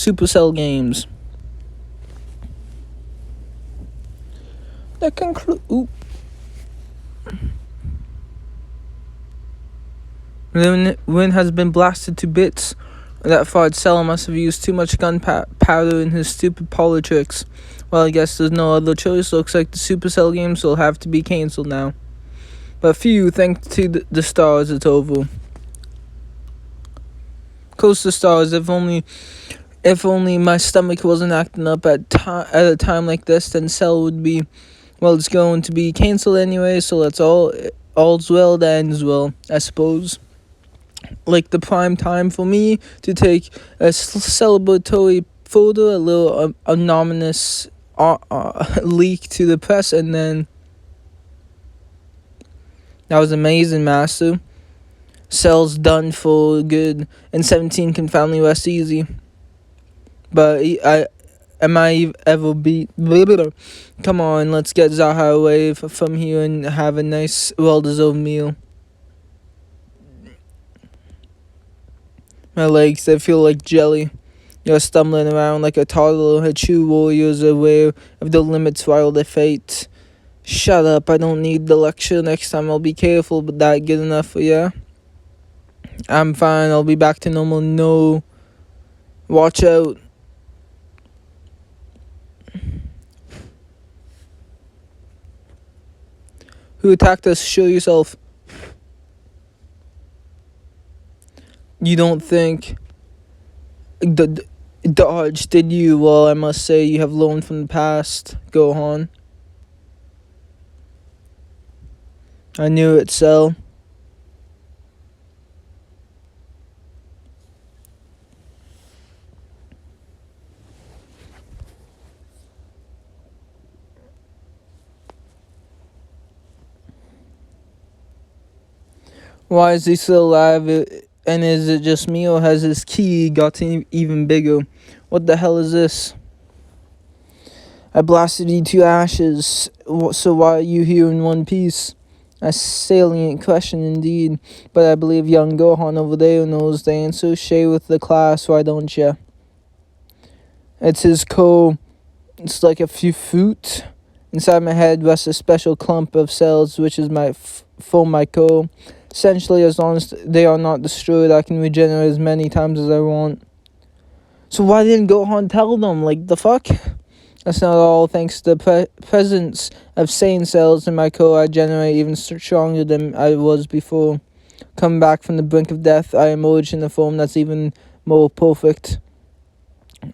Supercell games. That conclude. Win has been blasted to bits. That Fard Cell must have used too much gunpowder in his stupid politics. Well, I guess there's no other choice. Looks like the Supercell games will have to be cancelled now. But phew, thanks to the stars, it's over. Close to stars. If only my stomach wasn't acting up at a time like this, then Cell would be. Well, it's going to be cancelled anyway, so that's all's well that ends well, I suppose. Like the prime time for me to take a celebratory photo, a little anonymous leak to the press, and then that was amazing, Master. Cell's done for good, and 17 can finally rest easy. But am I ever beat? Come on, let's get Zaha away from here and have a nice, well-deserved meal. My legs, they feel like jelly. You're stumbling around like a toddler. Her true warriors are aware of the limits while they fight. Shut up, I don't need the lecture. Next time I'll be careful, but that good enough for ya? I'm fine, I'll be back to normal. No. Watch out. Who attacked us? Show yourself. You don't think... Dodge, did you? Well, I must say you have learned from the past, Gohan. I knew it, Cell. Why is he still alive? And is it just me, or has his key gotten even bigger? What the hell is this? I blasted you to ashes, so why are you here in one piece? A salient question indeed, but I believe young Gohan over there knows the answer. Share with the class, why don't ya? It's his it's like a few fruit. Inside my head rests a special clump of cells, which is for my core. Essentially, as long as they are not destroyed, I can regenerate as many times as I want. So why didn't Gohan tell them? Like, the fuck? That's not all. Thanks to the presence of Saiyan cells in my core, I generate even stronger than I was before. Coming back from the brink of death, I emerge in a form that's even more perfect.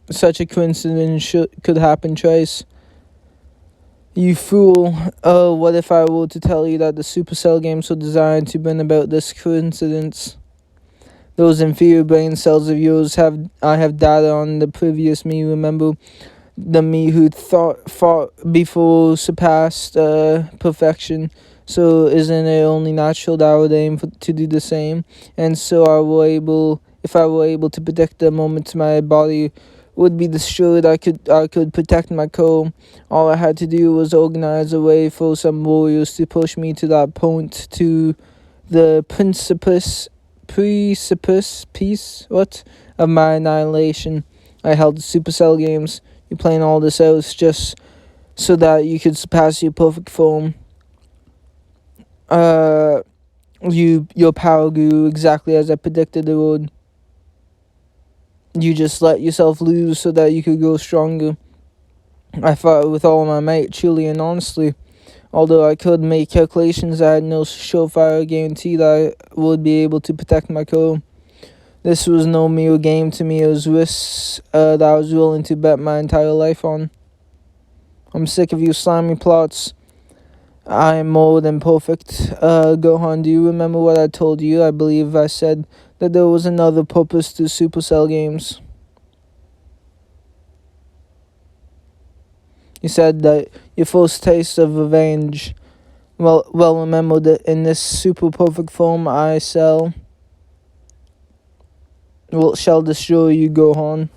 Such a coincidence could happen, Trace. You fool. Oh, what if I were to tell you that the Supercell games were designed to bring about this coincidence? Those inferior brain cells of yours I have data on the previous me, remember? The me who fought before surpassed perfection. So isn't it only natural that I would aim to do the same? And so if I were able to predict the moment my body would be destroyed, I could protect my core. All I had to do was organize a way for some warriors to push me to that point, to the precipice of my annihilation. I held the Supercell games. You're playing all this out just so that you could surpass your perfect form. Your power grew exactly as I predicted it would. You just let yourself lose so that you could grow stronger. I fought with all my might, truly and honestly. Although I could make calculations, I had no surefire guarantee that I would be able to protect my core. This was no mere game to me. It was risks that I was willing to bet my entire life on. I'm sick of your slimy plots. I am more than perfect. Gohan, do you remember what I told you? I believe I said that there was another purpose to Supercell games. You said that your first taste of revenge. Well, remember that in this super perfect form I shall destroy you, Gohan.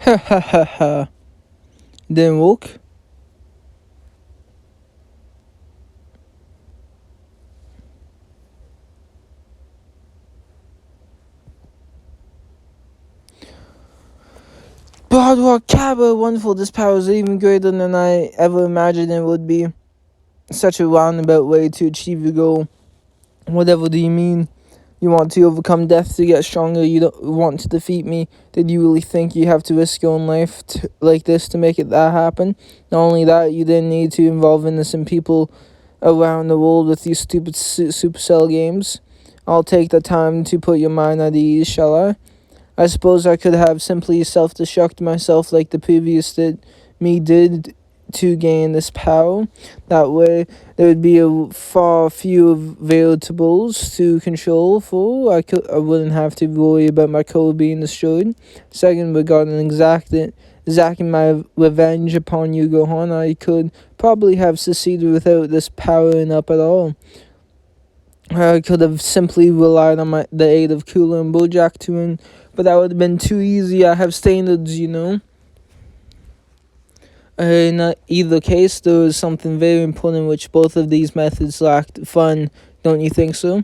Ha ha ha ha. Didn't work? Boardwalk Cabba, wonderful. This power is even greater than I ever imagined it would be. Such a roundabout way to achieve your goal. Whatever do you mean? You want to overcome death to get stronger? You don't want to defeat me? Did you really think you have to risk your own life like this to make that happen? Not only that, you didn't need to involve innocent people around the world with these stupid Supercell games. I'll take the time to put your mind at ease, shall I? I suppose I could have simply self-destruct myself like the previous did to gain this power. That way, there would be a far fewer variables to control for. I wouldn't have to worry about my code being destroyed. Second, regarding exacting my revenge upon you, Gohan, I could probably have succeeded without this powering up at all. I could have simply relied on the aid of Cooler and Bojack to win, but that would have been too easy. I have standards, you know. In either case, there was something very important which both of these methods lacked: fun. Don't you think so?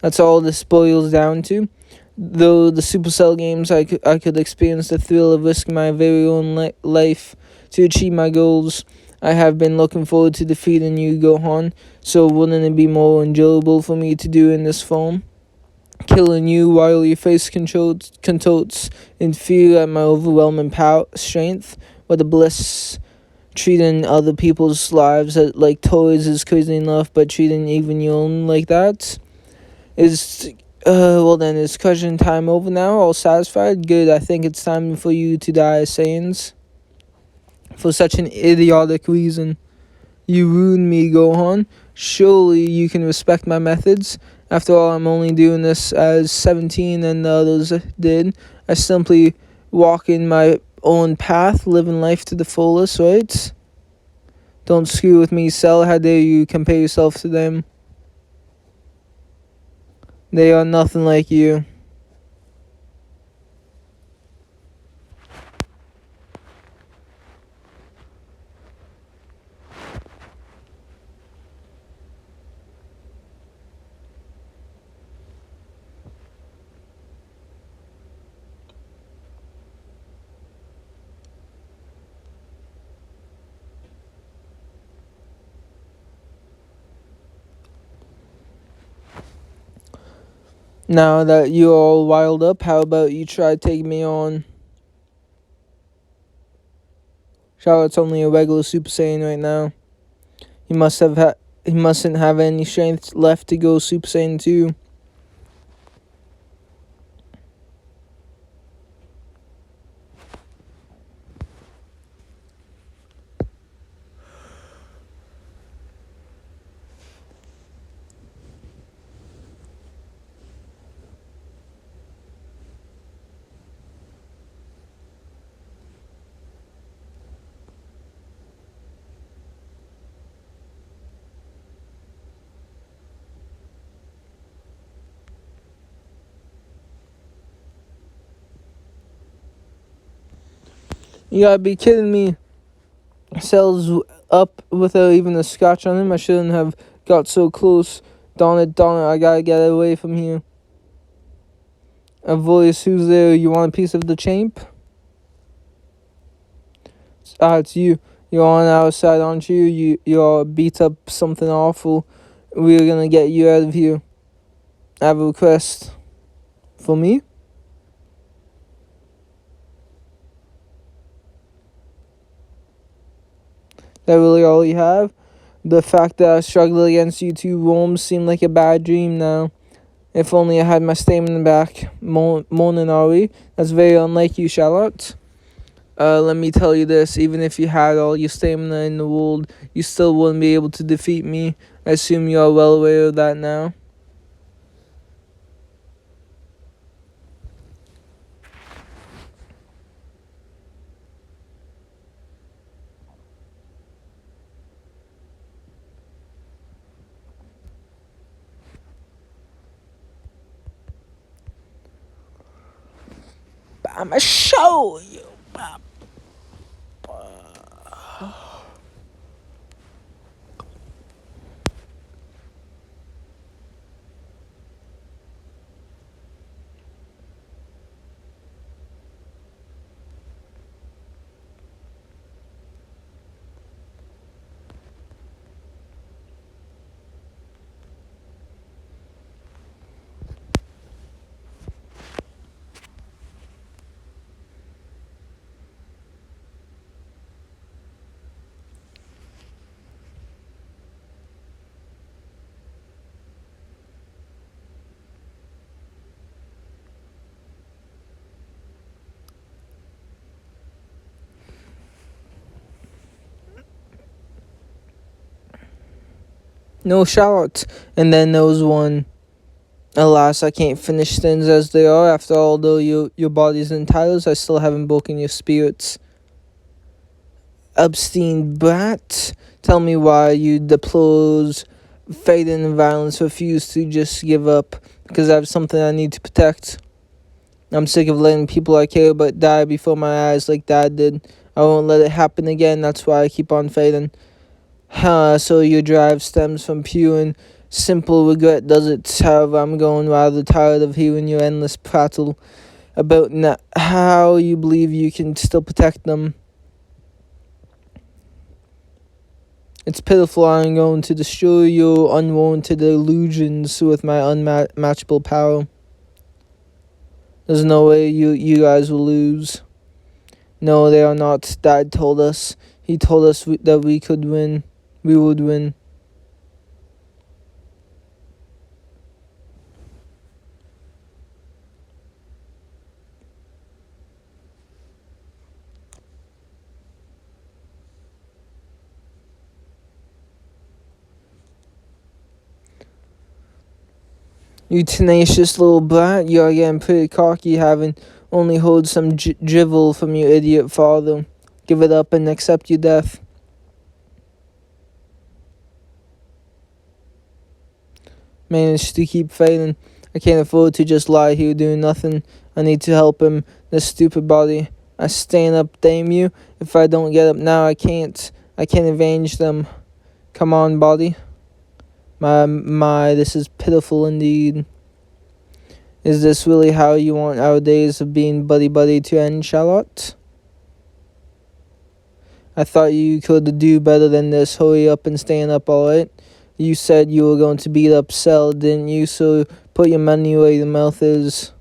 That's all this boils down to. Though the Supercell games, I could experience the thrill of risking my very own life to achieve my goals. I have been looking forward to defeating you, Gohan, so wouldn't it be more enjoyable for me to do in this form? Killing you while your face contorts in fear at my overwhelming strength. What a bliss. Treating other people's lives like toys is crazy enough, but treating even your own like that is... well then, is question time over now? All satisfied? Good, I think it's time for you to die, Saiyans. For such an idiotic reason. You ruined me, Gohan. Surely you can respect my methods. After all, I'm only doing this as 17 and the others did. I simply walk in my own path, living life to the fullest, right? Don't screw with me, Cell. How dare you compare yourself to them? They are nothing like you. Now that you're all wild up, how about you try taking me on? Charlotte's only a regular Super Saiyan right now. He mustn't have any strength left to go Super Saiyan 2. You gotta be kidding me. Cell's up without even a scratch on him. I shouldn't have got so close. Darn it, I gotta get away from here. A voice, who's there? You want a piece of the champ? It's you. You're on our side, aren't you? You're beat up something awful. We're gonna get you out of here. I have a request. For me? That really all you have? The fact that I struggled against you two worms seemed like a bad dream now. If only I had my stamina back. Moaning, are we? That's very unlike you, Charlotte. Let me tell you this. Even if you had all your stamina in the world, you still wouldn't be able to defeat me. I assume you are well aware of that now. I'ma show you. No Charlotte. And then there was one. Alas, I can't finish things as they are. After all, though your body's in tatters, I still haven't broken your spirits. Obscene brat, tell me why you deplores fate and violence, refuse to just give up, because I have something I need to protect. I'm sick of letting people I care about die before my eyes like Dad did. I won't let it happen again, that's why I keep on fading. So your drive stems from pure and simple regret, does it? However, I'm growing rather tired of hearing your endless prattle about how you believe you can still protect them. It's pitiful. I'm going to destroy your unwarranted illusions with my unmatchable power. There's no way you guys will lose. No, they are not. Dad told us. He told us that we could win. We would win. You tenacious little brat, you are getting pretty cocky, having only heard some drivel from your idiot father. Give it up and accept your death. Managed to keep failing. I can't afford to just lie here doing nothing. I need to help him, this stupid body. I stand up, damn you. If I don't get up now, I can't. I can't avenge them. Come on, body. My, this is pitiful indeed. Is this really how you want our days of being buddy-buddy to end, Charlotte? I thought you could do better than this. Hurry up and stand up, alright? You said you were going to beat up Cell, didn't you? So put your money where your mouth is.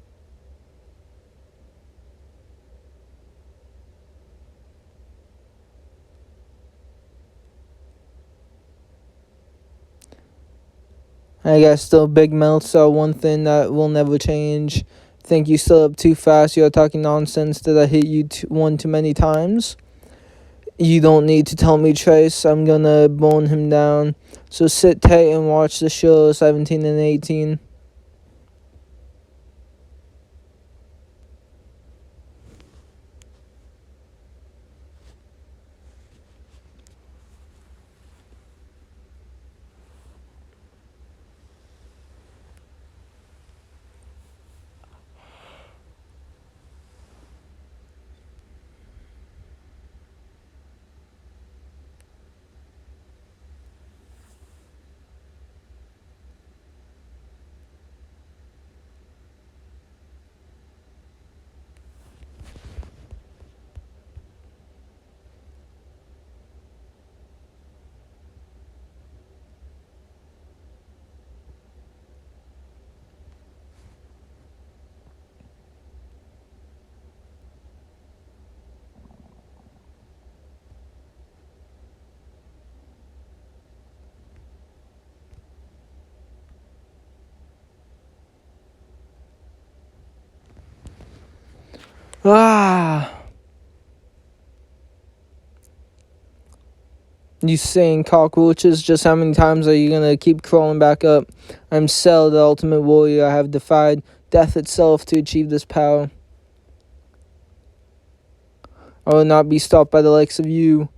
I guess the big mouths are one thing that will never change. Think you still up too fast? You're talking nonsense. Did I hit you one too many times? You don't need to tell me, Trace. I'm gonna bone him down. So sit tight and watch the show 17 and 18. Ah! You saying cockroaches? Just how many times are you gonna keep crawling back up? I'm Cell, the ultimate warrior. I have defied death itself to achieve this power. I will not be stopped by the likes of you.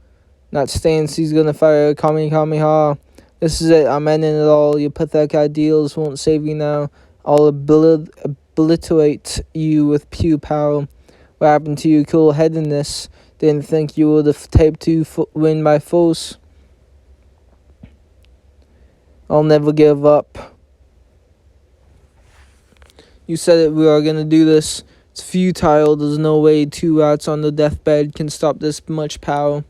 Not Stancy's gonna fire a Kamehameha. This is it. I'm ending it all. Your pathetic ideals won't save you now. I'll obliterate you with pure power. What happened to your cool-headedness? Didn't think you were the type to win by force. I'll never give up. You said it. We are gonna do this. It's futile. There's no way two rats on the deathbed can stop this much power.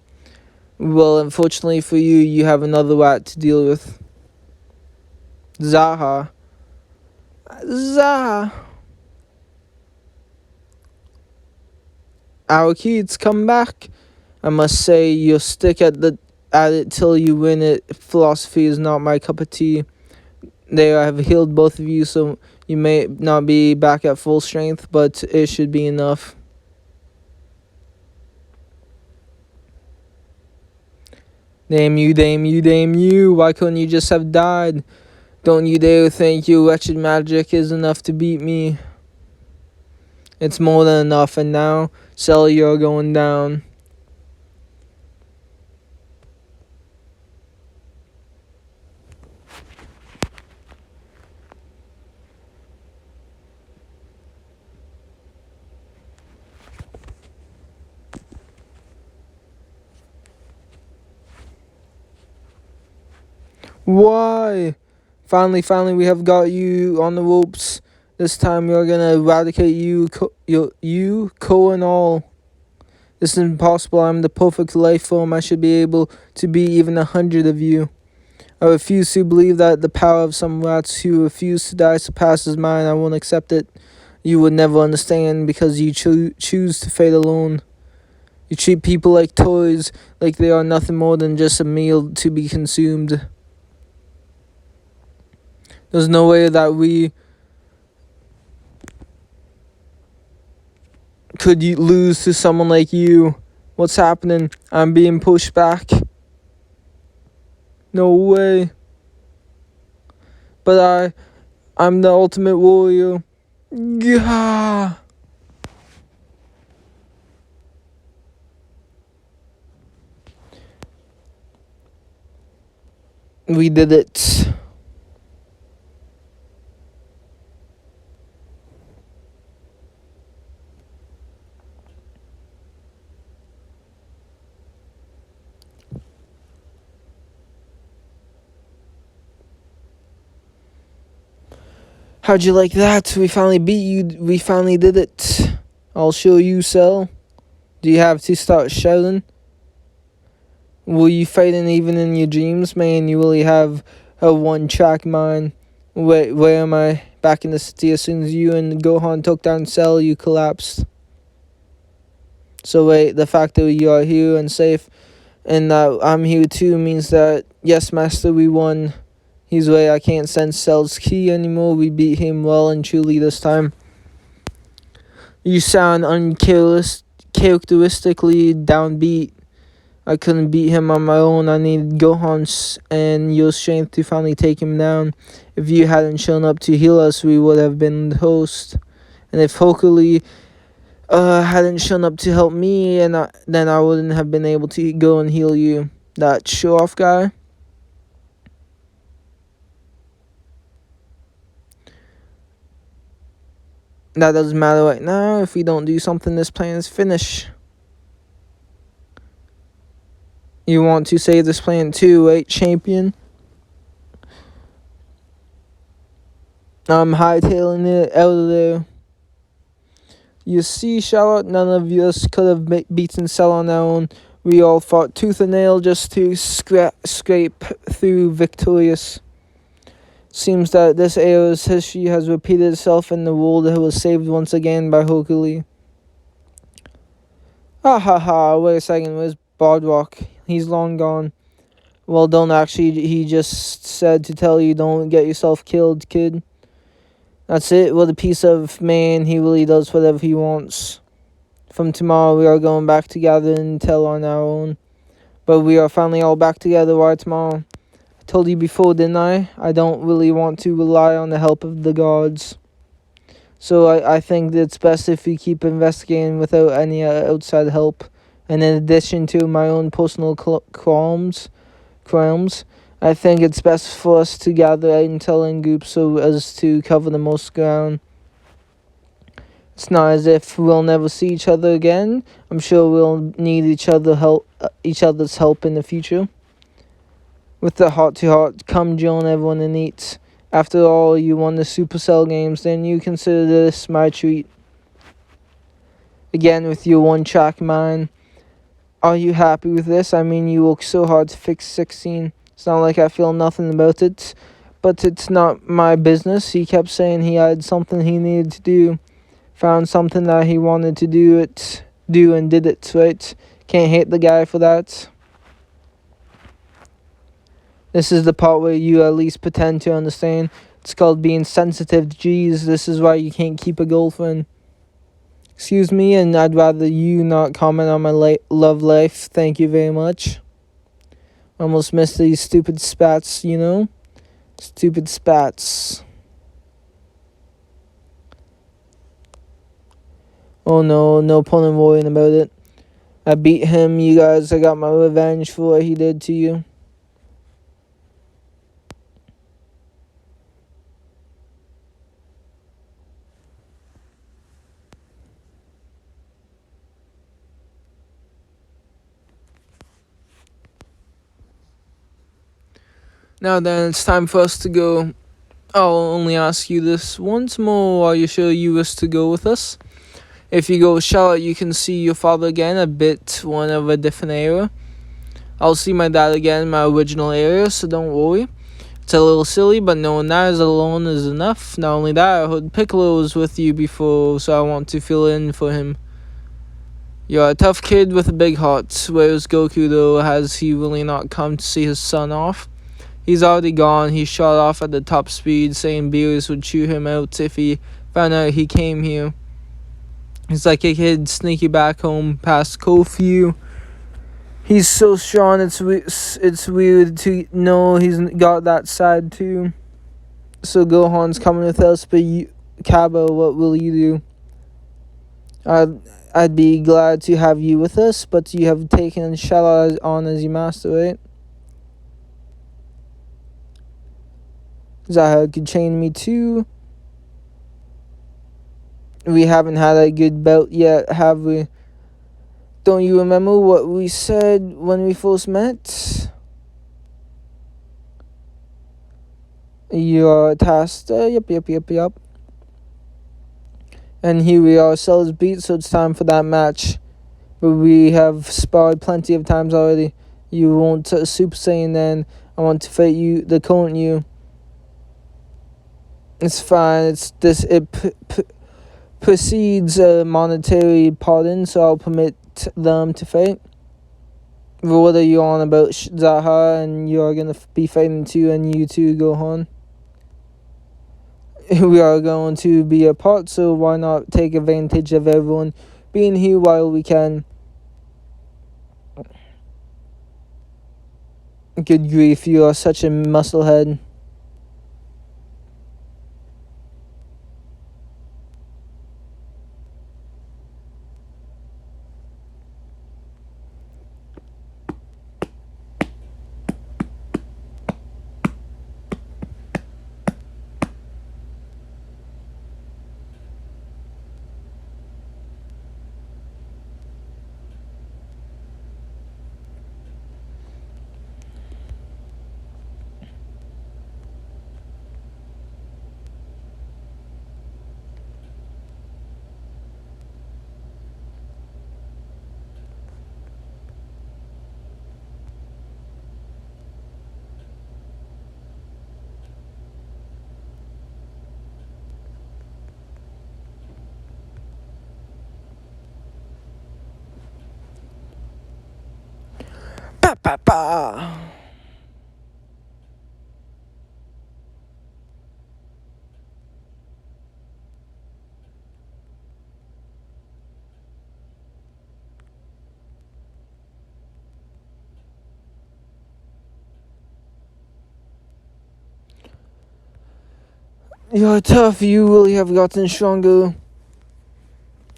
Well, unfortunately for you, you have another rat to deal with. Zaha. Zaha. Our kids, come back. I must say, you'll stick at it till you win it. Philosophy is not my cup of tea. There, I have healed both of you, so you may not be back at full strength, but it should be enough. Damn you, damn you, damn you. Why couldn't you just have died? Don't you dare think your wretched magic is enough to beat me. It's more than enough, and now, Cell, you're going down. Why? Finally, we have got you on the ropes. This time we're gonna eradicate you, Co and all. This is impossible. I'm the perfect life form. I should be able to be even 100 of you. I refuse to believe that the power of some rats who refuse to die surpasses mine. I won't accept it. You would never understand because you choose to fade alone. You treat people like toys, like they are nothing more than just a meal to be consumed. There's no way that we could lose to someone like you. What's happening? I'm being pushed back. No way. But I'm the ultimate warrior. Gah! We did it. How'd you like that? We finally beat you. We finally did it. I'll show you, Cell. Do you have to start shouting? Will you fighting even in your dreams? Man, you really have a one-track mind. Where am I? Back in the city. As soon as you and Gohan took down Cell, you collapsed. So wait, the fact that you are here and safe and that I'm here too means that, yes, Master, we won. He's right, I can't sense Cell's ki anymore. We beat him well and truly this time. You sound uncharacteristically downbeat. I couldn't beat him on my own. I needed Gohan's and your strength to finally take him down. If you hadn't shown up to heal us, we would have been the host. And if Hokuli hadn't shown up to help me, then I wouldn't have been able to go and heal you. That show-off guy. That doesn't matter right now. If we don't do something, this plan is finished. You want to save this plan too, right, champion? I'm hightailing it out of there. You see, Charlotte, none of us could have beaten Cell on our own. We all fought tooth and nail just to scrape through victorious. Seems that this era's history has repeated itself and the world was saved once again by Hokuli. Ah ha ha, wait a second, where's Bodrock? He's long gone. Well, don't actually, he just said to tell you don't get yourself killed, kid. That's it, what a piece of man, he really does whatever he wants. From tomorrow we are going back together and tell on our own. But we are finally all back together, why tomorrow? Told you before, didn't I? I don't really want to rely on the help of the gods. So I think it's best if we keep investigating without any outside help. And in addition to my own personal crimes, I think it's best for us to gather intel in groups so as to cover the most ground. It's not as if we'll never see each other again. I'm sure we'll need each other's help in the future. With the heart-to-heart, come join everyone and eat. After all, you won the Supercell games, then you consider this my treat. Again, with your one-track mind. Are you happy with this? I mean, you worked so hard to fix 16. It's not like I feel nothing about it. But it's not my business. He kept saying he had something he needed to do. Found something that he wanted to do and did it, right? Can't hate the guy for that. This is the part where you at least pretend to understand. It's called being sensitive. Jeez, this is why you can't keep a girlfriend. Excuse me, and I'd rather you not comment on my love life. Thank you very much. Almost missed these stupid spats, you know? Stupid spats. Oh no, no point in worrying about it. I beat him, you guys. I got my revenge for what he did to you. Now then, it's time for us to go. I'll only ask you this once more. Are you sure you wish to go with us? If you go with Charlotte, you can see your father again, a bit one of a different era. I'll see my dad again in my original area, so don't worry. It's a little silly, but knowing that is alone is enough. Not only that, I heard Piccolo was with you before, so I want to fill in for him. You're a tough kid with a big heart. Where's Goku though? Has he really not come to see his son off? He's already gone. He shot off at the top speed, saying Beerus would chew him out if he found out he came here. He's like a kid sneaky back home past curfew. He's so strong, it's weird to know he's got that side too. So Gohan's coming with us, but you, Kaba, what will you do? I'd be glad to have you with us, but you have taken Shala on as your master, right? Zaha could chain me too. We haven't had a good bout yet, have we? Don't you remember what we said when we first met? You're tasked. Yep. And here we are, Cell's beat, so it's time for that match. But we have sparred plenty of times already. You won't Super Saiyan then. I want to fight you, the current you. It's fine. It precedes a monetary pardon, so I'll permit them to fight. But what are you on about, Zaha? And you're gonna be fighting too, and you too, Gohan. We are going to be apart, so why not take advantage of everyone being here while we can? Good grief, you are such a musclehead. Pa. You're tough, you really have gotten stronger.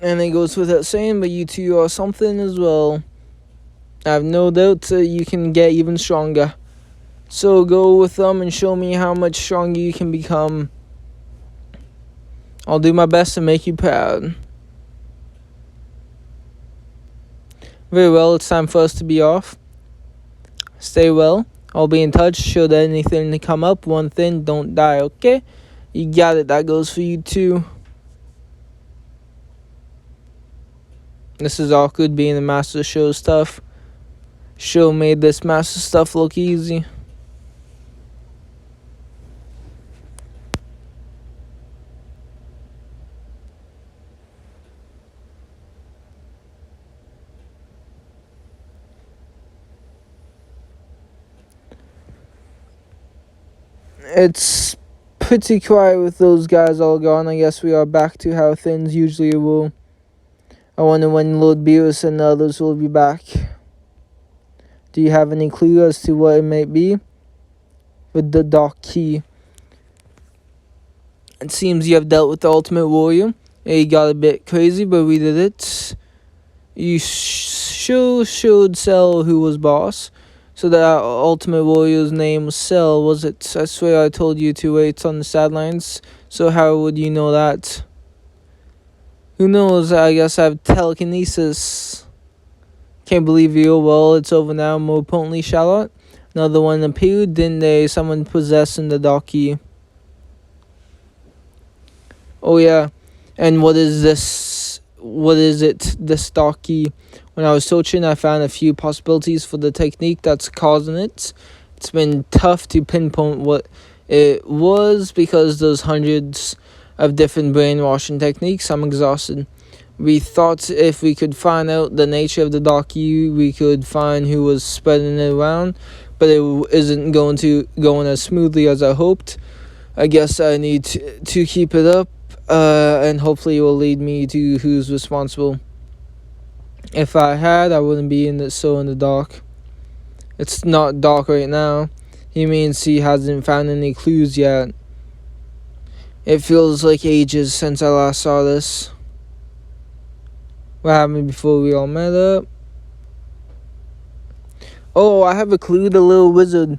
And it goes without saying, but you two are something as well. I have no doubt you can get even stronger. So go with them and show me how much stronger you can become. I'll do my best to make you proud. Very well, it's time for us to be off. Stay well. I'll be in touch should anything come up. One thing, don't die, okay? You got it, that goes for you too. This is awkward being the master show stuff. Show made this master stuff look easy. It's pretty quiet with those guys all gone. I guess we are back to how things usually were. I wonder when Lord Beerus and the others will be back. Do you have any clue as to what it might be? With the dock key. It seems you have dealt with the Ultimate Warrior. It got a bit crazy, but we did it. You showed Cell who was boss. So the Ultimate Warrior's name was Cell, was it? I swear I told you to wait on the sidelines. So how would you know that? Who knows? I guess I have telekinesis. Can't believe you. Well, it's over now. More potently, Charlotte. Another one appeared, didn't they? Someone possessing the dock key. Oh yeah. And what is this? What is it? This dock key. When I was searching, I found a few possibilities for the technique that's causing it. It's been tough to pinpoint what it was because there's hundreds of different brainwashing techniques. I'm exhausted. We thought if we could find out the nature of the dock key, we could find who was spreading it around, but it isn't going as smoothly as I hoped. I guess I need to keep it up, and hopefully it will lead me to who's responsible. If I had, I wouldn't be in the dark. It's not dark right now. He means he hasn't found any clues yet. It feels like ages since I last saw this. What happened before we all met up? Oh, I have a clue. The little wizard.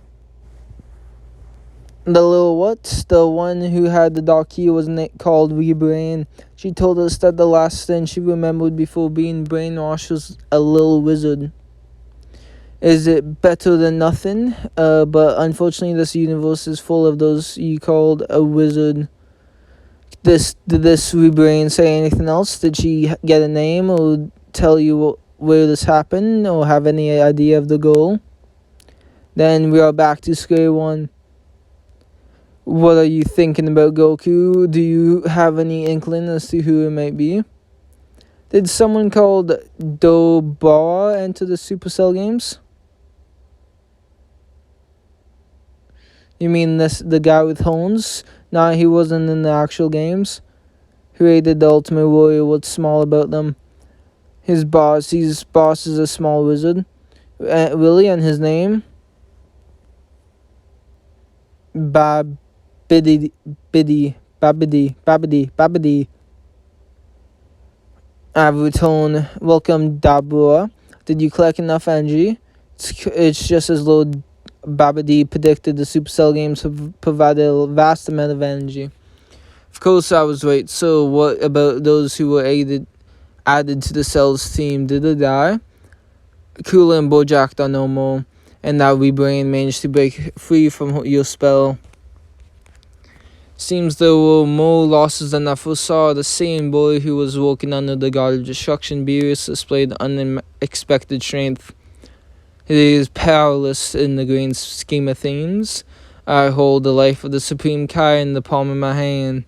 The little what? The one who had the dock key was called Rebrain. She told us that the last thing she remembered before being brainwashed was a little wizard. Is it better than nothing? But unfortunately this universe is full of those you called a wizard. Did this Rebrain say anything else? Did she get a name or tell you where this happened or have any idea of the goal? Then we are back to square one. What are you thinking about Goku? Do you have any inkling as to who it might be? Did someone called Dobara enter the Supercell games? You mean the guy with horns? Nah, he wasn't in the actual games. Who hated the Ultimate Warrior? What's small about them? His boss is a small wizard. Really? And his name? Babidi. Avutone. Welcome, Dabura. Did you collect enough energy? It's just as though Babidi predicted the Supercell games have provided a vast amount of energy. Of course I was right. So what about those who were added to the Cells team? Did they die? Cooler and Bojack don't know more. And now Rebrain managed to break free from your spell. Seems there were more losses than I foresaw. The same boy who was working under the God of Destruction Beerus displayed unexpected strength. He is powerless in the grand scheme of things. I hold the life of the Supreme Kai in the palm of my hand.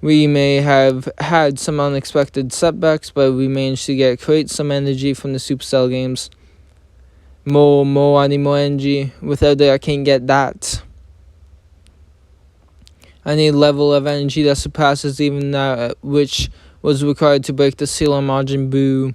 We may have had some unexpected setbacks, but we managed to create some energy from the Supercell games. I need more energy. Without it, I can't get that. I need a level of energy that surpasses even that which was required to break the seal on Majin Buu.